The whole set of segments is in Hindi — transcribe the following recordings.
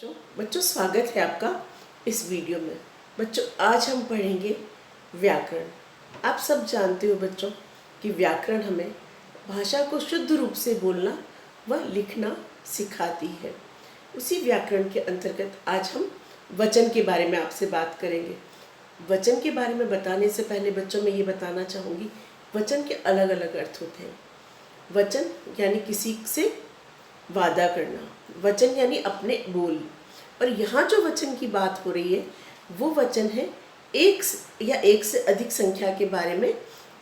बच्चों स्वागत है आपका इस वीडियो में। बच्चों आज हम पढ़ेंगे व्याकरण। आप सब जानते हो बच्चों कि व्याकरण हमें भाषा को शुद्ध रूप से बोलना व लिखना सिखाती है। उसी व्याकरण के अंतर्गत आज हम वचन के बारे में आपसे बात करेंगे। वचन के बारे में बताने से पहले बच्चों मैं ये बताना चाहूँगी, वचन के अलग अलग अर्थ होते हैं। वचन यानी किसी से वादा करना, वचन यानी अपने बोल। और यहाँ जो वचन की बात हो रही है वो वचन है एक या एक से अधिक संख्या के बारे में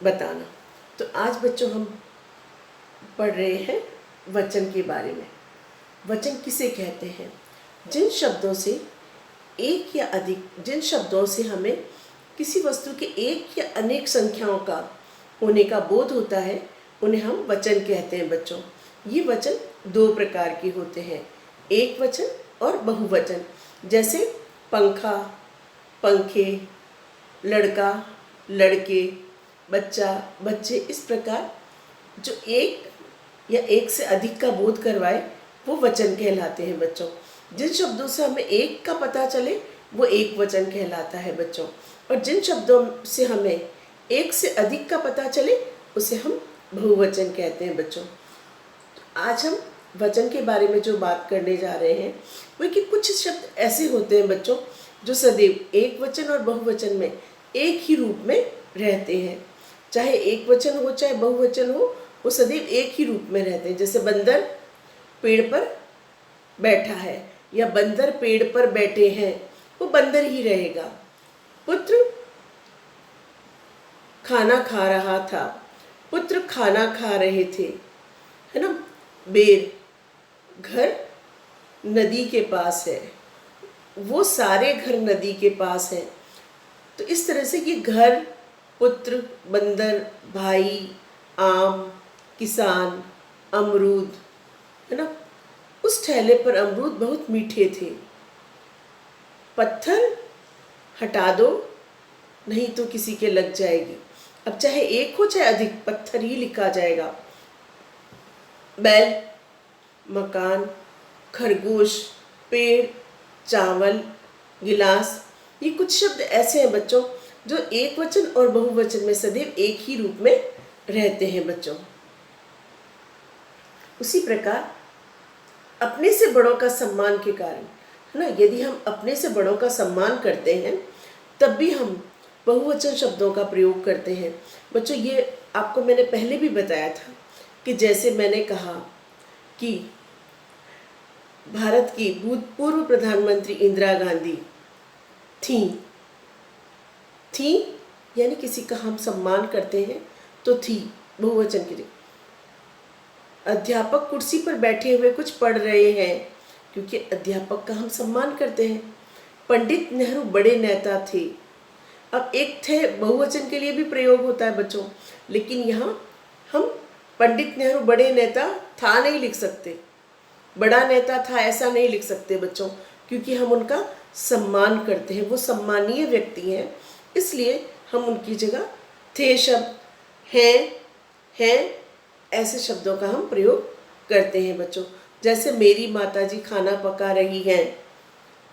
बताना। तो आज बच्चों हम पढ़ रहे हैं वचन के बारे में। वचन किसे कहते हैं? जिन शब्दों से एक या अधिक, जिन शब्दों से हमें किसी वस्तु के एक या अनेक संख्याओं का होने का बोध होता है उन्हें हम वचन कहते हैं बच्चों। ये वचन दो प्रकार के होते हैं, एक वचन और बहुवचन। जैसे पंखा, पंखे, लड़का, लड़के, बच्चा, बच्चे। इस प्रकार जो एक या एक से अधिक का बोध करवाए वो वचन कहलाते हैं बच्चों। जिन शब्दों से हमें एक का पता चले वो एक वचन कहलाता है बच्चों, और जिन शब्दों से हमें एक से अधिक का पता चले उसे हम बहुवचन कहते हैं बच्चों। आज हम वचन के बारे में जो बात करने जा रहे हैं वो कि कुछ शब्द ऐसे होते हैं बच्चों जो सदैव एक वचन और बहुवचन में एक ही रूप में रहते हैं। चाहे एक वचन हो चाहे बहुवचन हो, वो सदैव एक ही रूप में रहते हैं। जैसे बंदर पेड़ पर बैठा है या बंदर पेड़ पर बैठे हैं, वो बंदर ही रहेगा। पुत्र खाना खा रहा था, पुत्र खाना खा रहे थे, है ना। बेर घर नदी के पास है, वो सारे घर नदी के पास हैं। तो इस तरह से ये घर, पुत्र, बंदर, भाई, आम, किसान, अमरूद, है ना। उस ठेले पर अमरूद बहुत मीठे थे। पत्थर हटा दो नहीं तो किसी के लग जाएगी। अब चाहे एक हो चाहे अधिक, पत्थर ही लिखा जाएगा। बैल, मकान, खरगोश, पेड़, चावल, गिलास। ये कुछ शब्द ऐसे हैं बच्चों जो एक वचन और बहुवचन में सदैव एक ही रूप में रहते हैं बच्चों। उसी प्रकार अपने से बड़ों का सम्मान के कारण, है ना, यदि हम अपने से बड़ों का सम्मान करते हैं तब भी हम बहुवचन शब्दों का प्रयोग करते हैं बच्चों। ये आपको मैंने पहले भी बताया था कि जैसे मैंने कहा कि भारत की भूतपूर्व प्रधानमंत्री इंदिरा गांधी थी यानी किसी का हम सम्मान करते हैं तो थी बहुवचन के लिए। अध्यापक कुर्सी पर बैठे हुए कुछ पढ़ रहे हैं क्योंकि अध्यापक का हम सम्मान करते हैं। पंडित नेहरू बड़े नेता थे। अब एक थे बहुवचन के लिए भी प्रयोग होता है बच्चों, लेकिन यहाँ हम पंडित नेहरू बड़े नेता था नहीं लिख सकते, बड़ा नेता था ऐसा नहीं लिख सकते बच्चों, क्योंकि हम उनका सम्मान करते हैं। वो सम्मानीय व्यक्ति हैं, इसलिए हम उनकी जगह थे शब्द, हैं ऐसे शब्दों का हम प्रयोग करते हैं बच्चों। जैसे मेरी माताजी खाना पका रही हैं,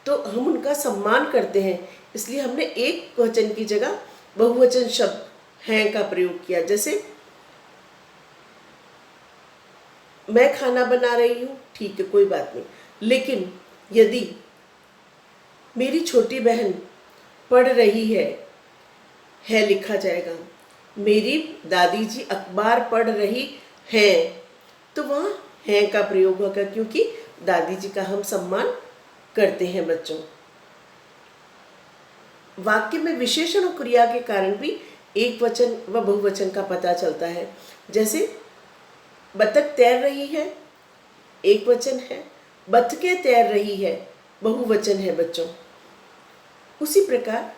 तो हम उनका सम्मान करते हैं, इसलिए हमने एक वचन की जगह बहुवचन शब्द हैं का प्रयोग किया। जैसे मैं खाना बना रही हूँ, ठीक है कोई बात नहीं, लेकिन यदि मेरी छोटी बहन पढ़ रही है लिखा जाएगा। मेरी दादी जी अखबार पढ़ रही हैं, तो वहाँ हैं का प्रयोग होगा क्योंकि दादी जी का हम सम्मान करते हैं बच्चों। वाक्य में विशेषण और क्रिया के कारण भी एक वचन व बहुवचन का पता चलता है। जैसे बतख तैर रही है, एक वचन है। बतखें तैर रही है, बहुवचन है बच्चों। उसी प्रकार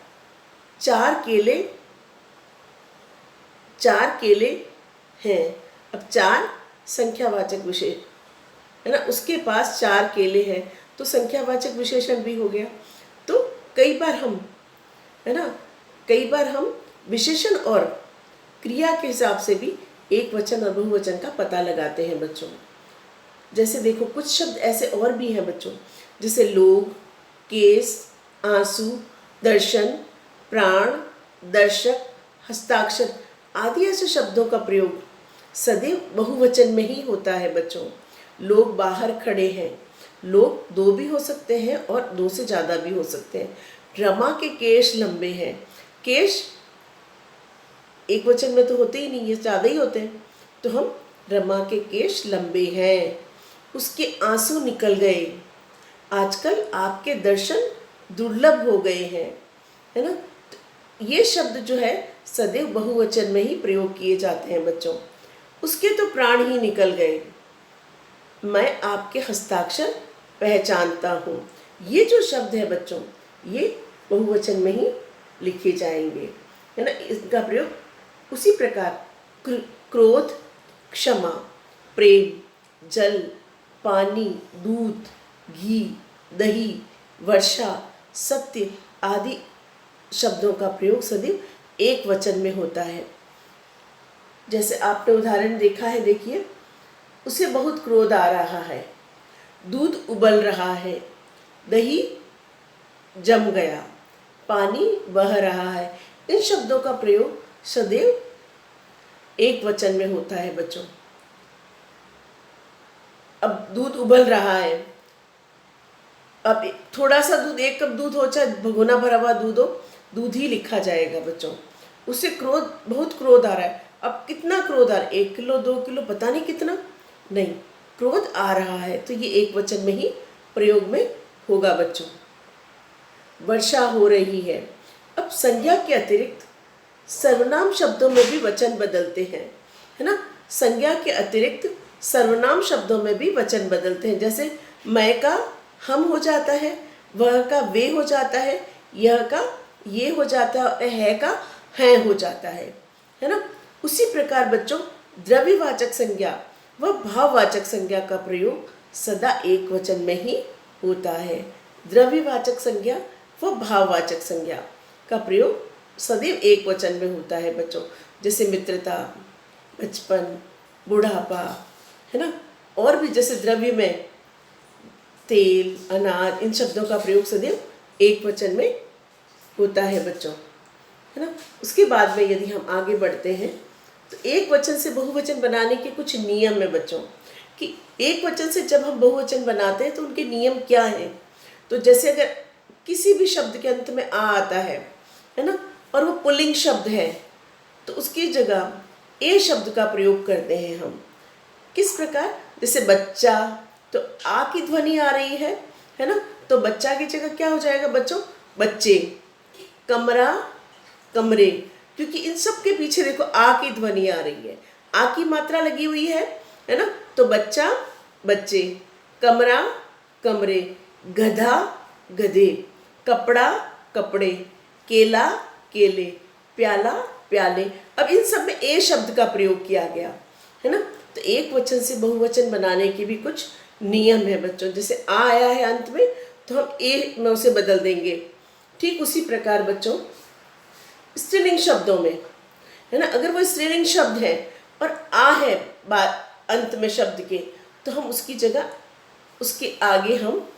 चार केले हैं। अब चार संख्यावाचक विशेष, है ना, उसके पास चार केले हैं तो संख्यावाचक विशेषण भी हो गया। तो कई बार हम विशेषण और क्रिया के हिसाब से भी एक वचन और बहुवचन का पता लगाते हैं बच्चों। जैसे देखो कुछ शब्द ऐसे और भी हैं बच्चों जैसे लोग, केस, आंसू, दर्शन, प्राण, दर्शक, हस्ताक्षर आदि ऐसे शब्दों का प्रयोग सदैव बहुवचन में ही होता है बच्चों। लोग बाहर खड़े हैं, लोग दो भी हो सकते हैं और दो से ज़्यादा भी हो सकते हैं। रमा के केश लंबे हैं। केश एक वचन में तो होते ही नहीं है, ज़्यादा ही होते हैं, तो हम रमा के केश लंबे हैं। उसके आंसू निकल गए। आजकल आपके दर्शन दुर्लभ हो गए हैं, है ना। तो ये शब्द जो है सदैव बहुवचन में ही प्रयोग किए जाते हैं बच्चों। उसके तो प्राण ही निकल गए। मैं आपके हस्ताक्षर पहचानता हूँ। ये जो शब्द है बच्चों, ये बहुवचन में ही लिखे जाएंगे, है ना। इसका प्रयोग उसी प्रकार क्रोध, क्षमा, प्रेम, जल, पानी, दूध, घी, दही, वर्षा, सत्य आदि शब्दों का प्रयोग सदैव एक वचन में होता है। जैसे आपने उदाहरण देखा है, देखिए, उसे बहुत क्रोध आ रहा है, दूध उबल रहा है, दही जम गया, पानी बह रहा है। इन शब्दों का प्रयोग सदैव एक वचन में होता है बच्चों। अब दूध उबल रहा है, अब थोड़ा सा दूध, 1 कप दूध हो चाहे भगोना भरा हुआ दूध हो, दूध ही लिखा जाएगा बच्चों। उसे क्रोध, बहुत क्रोध आ रहा है। अब कितना क्रोध आ रहा है, 1 किलो 2 किलो पता नहीं कितना, नहीं, क्रोध आ रहा है, तो ये एक वचन में ही प्रयोग में होगा बच्चों। वर्षा हो रही है। अब संज्ञा के अतिरिक्त सर्वनाम शब्दों में भी वचन बदलते हैं, है ना। संज्ञा के अतिरिक्त सर्वनाम शब्दों में भी वचन बदलते हैं। जैसे मैं का हम हो जाता है, वह का वे हो जाता है, यह का ये हो जाता है और है का हैं हो जाता है ना। उसी प्रकार बच्चों द्रव्यवाचक संज्ञा व भाववाचक संज्ञा का प्रयोग सदा एक वचन में ही होता है। द्रव्यवाचक संज्ञा व भाववाचक संज्ञा का प्रयोग सदैव एक वचन में होता है बच्चों। जैसे मित्रता, बचपन, बुढ़ापा, है ना। और भी जैसे द्रव्य में तेल, अनाज, इन शब्दों का प्रयोग सदैव एक वचन में होता है बच्चों, है ना। उसके बाद में यदि हम आगे बढ़ते हैं तो एक वचन से बहुवचन बनाने के कुछ नियम है बच्चों, कि एक वचन से जब हम बहुवचन बनाते हैं तो उनके नियम क्या हैं। तो जैसे अगर किसी भी शब्द के अंत में आ आता है ना, और वो पुल्लिंग शब्द है, तो उसकी जगह ए शब्द का प्रयोग करते हैं हम। किस प्रकार, जैसे बच्चा, तो आ की ध्वनि आ रही है ना, तो बच्चा की जगह क्या हो जाएगा बच्चों, बच्चे। कमरा, कमरे, क्योंकि इन सब के पीछे देखो आ की ध्वनि आ रही है, आ की मात्रा लगी हुई है ना, तो बच्चा, बच्चे। कमरा, कमरे। गधा, गधे। कपड़ा, कपड़े। केला, केले। प्याला, प्याले। अब इन सब में ए शब्द का प्रयोग किया गया है ना। तो एक वचन से बहुवचन बनाने के भी कुछ नियम है बच्चों। जैसे आ आया है अंत में, तो हम ए में उसे बदल देंगे। ठीक उसी प्रकार बच्चों स्त्रीलिंग शब्दों में, है ना, अगर वो स्त्रीलिंग शब्द है और आ है अंत में शब्द के, तो हम उसकी जगह उसके आगे हम,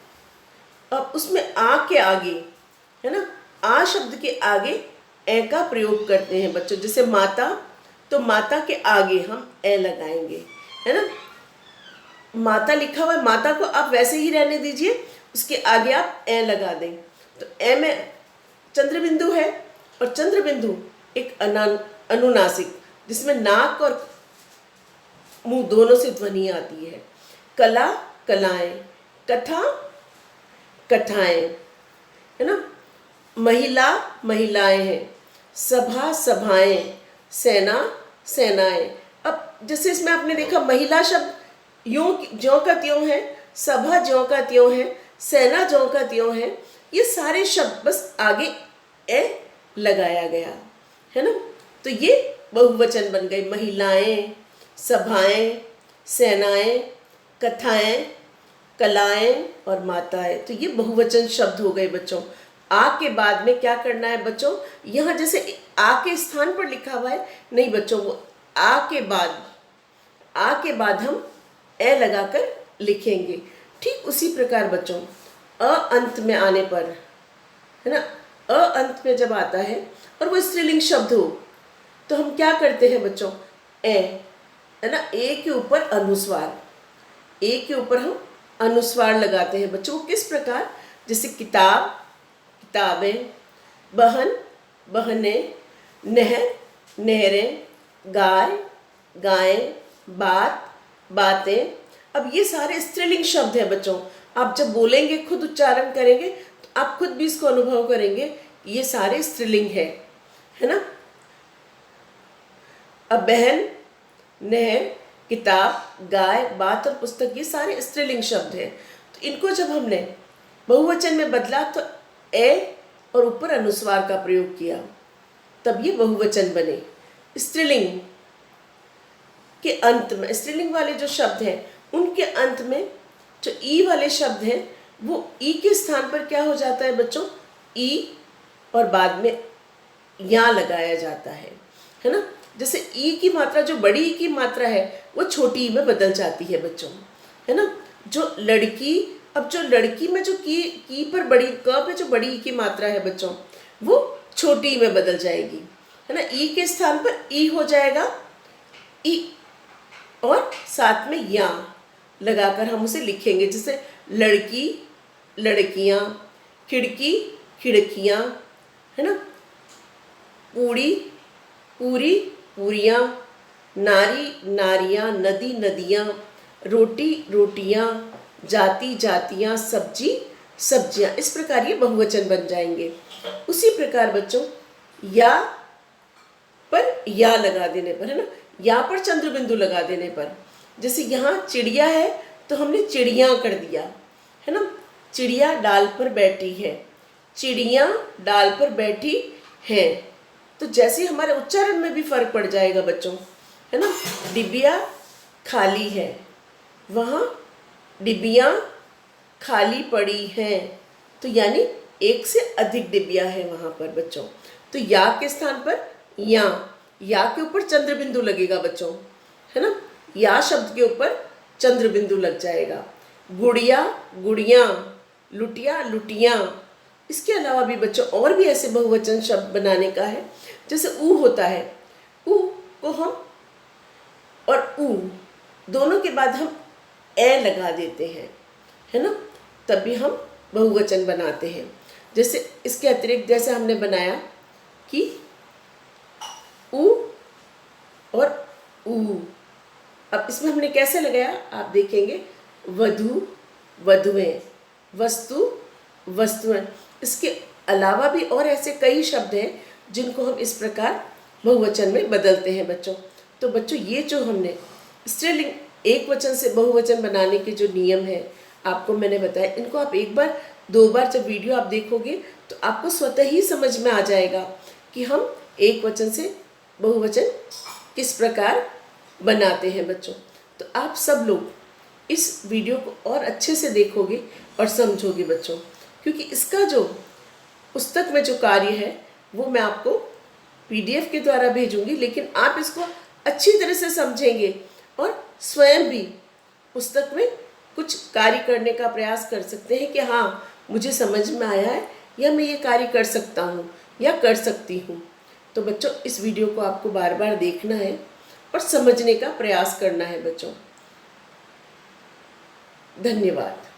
अब उसमें आ के आगे, है ना, आ शब्द के आगे ए का प्रयोग करते हैं बच्चों। जैसे माता, तो माता के आगे हम ए लगाएंगे, है ना। माता लिखा हुआ है, माता को आप वैसे ही रहने दीजिए, उसके आगे आप ए लगा दें। तो ए में चंद्रबिंदु है, और चंद्रबिंदु एक अनुनासिक, जिसमें नाक और मुंह दोनों से ध्वनि आती है। कला, कलाएं। कथा, कथाएं, है ना। महिला, महिलाएं हैं। सभा, सभाएं। सेना, सेनाएं। अब जैसे इसमें आपने देखा महिला शब्द यूं ज्यों का त्यों है, सभा ज्यों का त्यों है, सेना ज्यों का त्यों है। ये सारे शब्द बस आगे ए लगाया गया है ना। तो ये बहुवचन बन गए। महिलाएं, सभाएं, सेनाएं, कथाएं, कलाएं और माताएं। तो ये बहुवचन शब्द हो गए बच्चों। आ के बाद में क्या करना है बच्चों, यहाँ जैसे आ के स्थान पर लिखा हुआ है, नहीं बच्चों, वो आ के बाद हम ए लगाकर लिखेंगे। ठीक उसी प्रकार बच्चों अ अंत में आने पर, है ना, अ अंत में जब आता है और वो स्त्रीलिंग शब्द हो तो हम क्या करते हैं बच्चों, ए, है ना, ए के ऊपर अनुस्वार, ए के ऊपर हम अनुस्वार लगाते हैं बच्चों। किस प्रकार, जैसे किताब, किताबें, बहन, बहनें, नहर, नहरें, गाय, गायें, बात, बातें। अब ये सारे स्त्रीलिंग शब्द हैं बच्चों। आप जब बोलेंगे, खुद उच्चारण करेंगे तो आप खुद भी इसको अनुभव करेंगे, ये सारे स्त्रीलिंग है ना। अब बहन, नहर, किताब, गाय, बात और पुस्तक, ये सारे स्त्रीलिंग शब्द हैं। तो इनको जब हमने बहुवचन में बदला तो ए और ऊपर अनुस्वार का प्रयोग किया, तब ये बहुवचन बने। स्त्रीलिंग के अंत में, स्त्रीलिंग वाले जो शब्द हैं उनके अंत में जो ई वाले शब्द हैं वो ई के स्थान पर क्या हो जाता है बच्चों, ई, और बाद में या लगाया जाता है ना। जैसे ई की मात्रा, जो बड़ी ई की मात्रा है वो छोटी ई में बदल जाती है बच्चों, है ना। जो लड़की, अब जो लड़की में जो की पर बड़ी, क पे जो बड़ी ई की मात्रा है बच्चों वो छोटी ई में बदल जाएगी, है ना। ई के स्थान पर ई हो जाएगा, ई, और साथ में या लगाकर हम उसे लिखेंगे। जैसे लड़की, लड़कियां, खिड़की, खिड़कियां, है ना, पूरी, पूरी, पूरियां, नारी, नारियां, नदी, नदियां, रोटी, रोटियां, जाति, जातियां, सब्जी, सब्जियां। इस प्रकार ये बहुवचन बन जाएंगे। उसी प्रकार बच्चों या पर या लगा देने पर, है ना, या पर चंद्र बिंदु लगा देने पर, जैसे यहाँ चिड़िया है तो हमने चिड़िया कर दिया, है ना। चिड़िया डाल पर बैठी है, चिड़िया डाल पर बैठी है। तो जैसे हमारे उच्चारण में भी फर्क पड़ जाएगा बच्चों, है ना। डिबिया खाली है, वहाँ डिबियाँ खाली पड़ी हैं, तो यानी एक से अधिक डिबिया है वहाँ पर बच्चों। तो या के स्थान पर या के ऊपर चंद्र बिंदु लगेगा बच्चों, है ना। या शब्द के ऊपर चंद्र बिंदु लग जाएगा। गुड़िया, गुड़ियाँ, लुटिया, लुटियाँ। इसके अलावा भी बच्चों और भी ऐसे बहुवचन शब्द बनाने का है। जैसे ऊ होता है, ऊ को हम और ऊ दोनों के बाद हम ए लगा देते हैं, है ना, तब भी हम बहुवचन बनाते हैं। जैसे इसके अतिरिक्त जैसे हमने बनाया कि ऊ और ऊ, अब इसमें हमने कैसे लगाया आप देखेंगे, वधु, वधुएं, वस्तु, वस्तुएं। इसके अलावा भी और ऐसे कई शब्द हैं जिनको हम इस प्रकार बहुवचन में बदलते हैं बच्चों। तो बच्चों ये जो हमने स्त्रीलिंग एक वचन से बहुवचन बनाने के जो नियम है आपको मैंने बताया, इनको आप एक बार दो बार जब वीडियो आप देखोगे तो आपको स्वतः ही समझ में आ जाएगा कि हम एक वचन से बहुवचन किस प्रकार बनाते हैं बच्चों। तो आप सब लोग इस वीडियो को और अच्छे से देखोगे और समझोगे बच्चों, क्योंकि इसका जो पुस्तक में जो कार्य है वो मैं आपको PDF के द्वारा भेजूंगी, लेकिन आप इसको अच्छी तरह से समझेंगे और स्वयं भी पुस्तक में कुछ कार्य करने का प्रयास कर सकते हैं कि हाँ मुझे समझ में आया है या मैं ये कार्य कर सकता हूँ या कर सकती हूँ। तो बच्चों इस वीडियो को आपको बार बार देखना है और समझने का प्रयास करना है बच्चों। धन्यवाद।